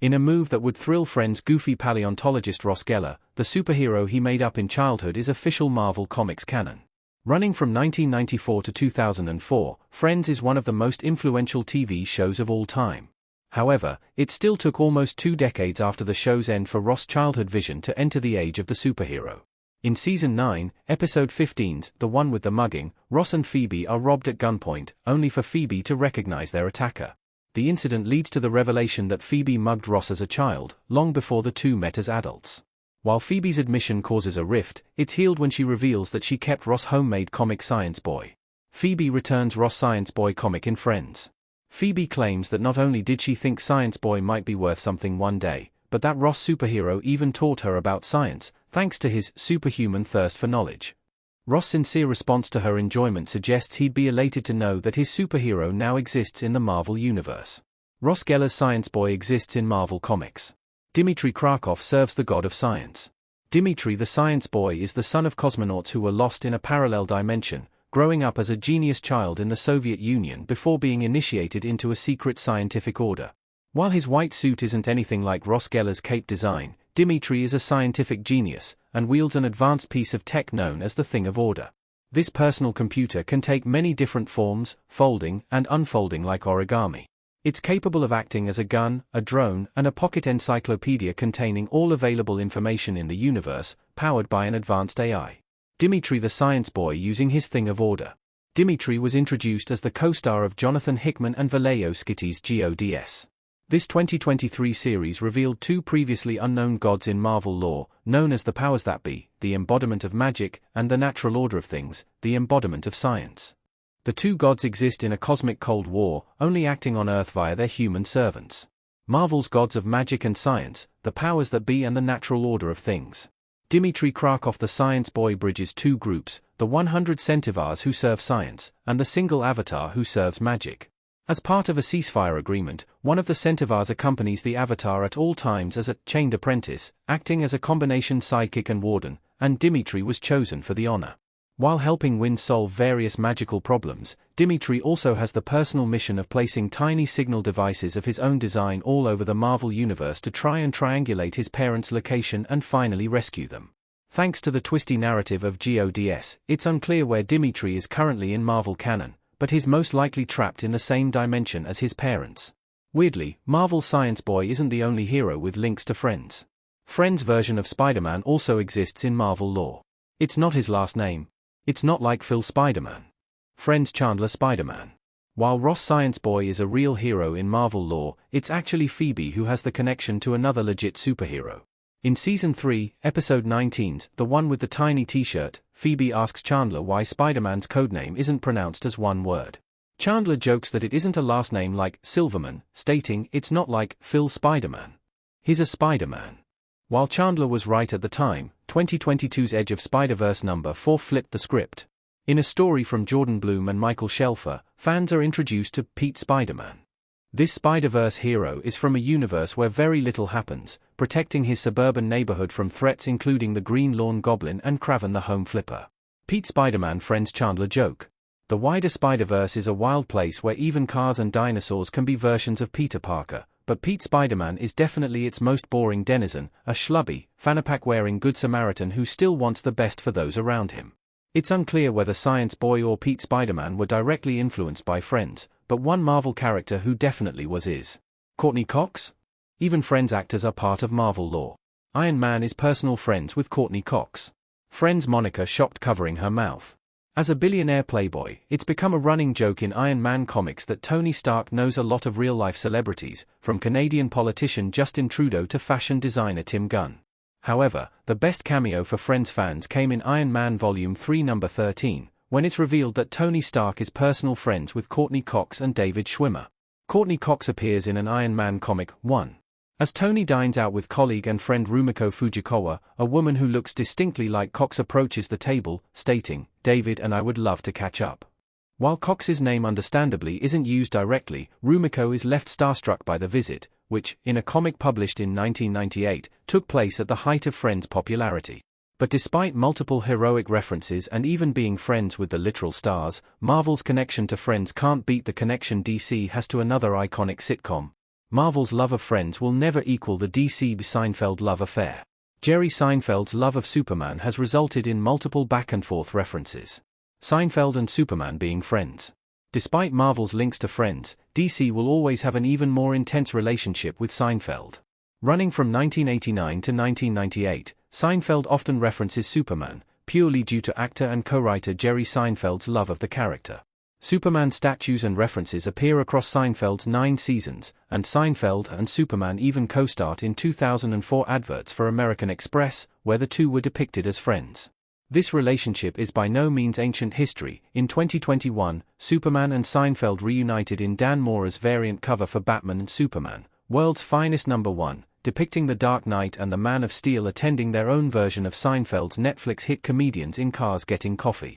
In a move that would thrill Friends goofy paleontologist Ross Geller, the superhero he made up in childhood is official Marvel Comics canon. Running from 1994 to 2004, Friends is one of the most influential TV shows of all time. However, it still took almost 2 decades after the show's end for Ross' childhood vision to enter the age of the superhero. In Season 9, Episode 15's The One with the Mugging, Ross and Phoebe are robbed at gunpoint, only for Phoebe to recognize their attacker. The incident leads to the revelation that Phoebe mugged Ross as a child, long before the two met as adults. While Phoebe's admission causes a rift, it's healed when she reveals that she kept Ross' homemade comic Science Boy. Phoebe returns Ross' Science Boy comic in Friends. Phoebe claims that not only did she think Science Boy might be worth something one day, but that Ross' superhero even taught her about science, thanks to his superhuman thirst for knowledge. Ross' sincere response to her enjoyment suggests he'd be elated to know that his superhero now exists in the Marvel Universe. Ross Geller's Science Boy exists in Marvel Comics. Dmitry Krakow serves the god of science. Dmitry the Science Boy is the son of cosmonauts who were lost in a parallel dimension, growing up as a genius child in the Soviet Union before being initiated into a secret scientific order. While his white suit isn't anything like Ross Geller's cape design, Dmitry is a scientific genius, and wields an advanced piece of tech known as the Thing of Order. This personal computer can take many different forms, folding and unfolding like origami. It's capable of acting as a gun, a drone, and a pocket encyclopedia containing all available information in the universe, powered by an advanced AI. Dmitry the Science Boy using his Thing of Order. Dmitry was introduced as the co-star of Jonathan Hickman and Vallejo Skitty's GODS. This 2023 series revealed 2 previously unknown gods in Marvel lore, known as the powers that be, the embodiment of magic, and the natural order of things, the embodiment of science. The 2 gods exist in a cosmic Cold War, only acting on Earth via their human servants. Marvel's gods of magic and science, the powers that be and the natural order of things. Dmitry Krakow the Science Boy bridges 2 groups, the 100 Centivars who serve science, and the single Avatar who serves magic. As part of a ceasefire agreement, one of the Centivars accompanies the Avatar at all times as a chained apprentice, acting as a combination sidekick and warden, and Dmitry was chosen for the honor. While helping Win solve various magical problems, Dmitry also has the personal mission of placing tiny signal devices of his own design all over the Marvel Universe to try and triangulate his parents' location and finally rescue them. Thanks to the twisty narrative of GODS, it's unclear where Dmitry is currently in Marvel canon, but he's most likely trapped in the same dimension as his parents. Weirdly, Marvel's Science Boy isn't the only hero with links to Friends. Friends' version of Spider-Man also exists in Marvel lore. It's not his last name. It's not like Phil Spider-Man. Friends Chandler Spider-Man. While Ross Science Boy is a real hero in Marvel lore, it's actually Phoebe who has the connection to another legit superhero. In Season 3, Episode 19's The One with the Tiny T-Shirt, Phoebe asks Chandler why Spider-Man's codename isn't pronounced as one word. Chandler jokes that it isn't a last name like Silverman, stating it's not like Phil Spider-Man. He's a Spider-Man. While Chandler was right at the time, 2022's Edge of Spider-Verse number 4 flipped the script. In a story from Jordan Bloom and Michael Shelfer, fans are introduced to Pete Spider-Man. This Spider-Verse hero is from a universe where very little happens, protecting his suburban neighborhood from threats including the Green Lawn Goblin and Kraven the Home Flipper. Pete Spider-Man friends Chandler joke. The wider Spider-Verse is a wild place where even cars and dinosaurs can be versions of Peter Parker, but Pete Spider-Man is definitely its most boring denizen, a schlubby, fanny-pack-wearing Good Samaritan who still wants the best for those around him. It's unclear whether Science Boy or Pete Spider-Man were directly influenced by Friends, but one Marvel character who definitely was is Courtney Cox? Even Friends actors are part of Marvel lore. Iron Man is personal friends with Courtney Cox. Friends Monica shocked covering her mouth. As a billionaire playboy, it's become a running joke in Iron Man comics that Tony Stark knows a lot of real-life celebrities, from Canadian politician Justin Trudeau to fashion designer Tim Gunn. However, the best cameo for Friends fans came in Iron Man Volume 3 number 13, when it's revealed that Tony Stark is personal friends with Courtney Cox and David Schwimmer. Courtney Cox appears in an Iron Man comic, 1. As Tony dines out with colleague and friend Rumiko Fujikawa, a woman who looks distinctly like Cox approaches the table, stating, "David and I would love to catch up." While Cox's name understandably isn't used directly, Rumiko is left starstruck by the visit, which, in a comic published in 1998, took place at the height of Friends' popularity. But despite multiple heroic references and even being friends with the literal stars, Marvel's connection to Friends can't beat the connection DC has to another iconic sitcom. Marvel's love of Friends will never equal the DC-Seinfeld love affair. Jerry Seinfeld's love of Superman has resulted in multiple back-and-forth references. Seinfeld and Superman being friends. Despite Marvel's links to Friends, DC will always have an even more intense relationship with Seinfeld. Running from 1989 to 1998, Seinfeld often references Superman, purely due to actor and co-writer Jerry Seinfeld's love of the character. Superman statues and references appear across Seinfeld's 9 seasons, and Seinfeld and Superman even co-starred in 2004 adverts for American Express, where the two were depicted as friends. This relationship is by no means ancient history. In 2021, Superman and Seinfeld reunited in Dan Mora's variant cover for Batman and Superman, World's Finest #1, depicting the Dark Knight and the Man of Steel attending their own version of Seinfeld's Netflix hit Comedians in Cars Getting Coffee.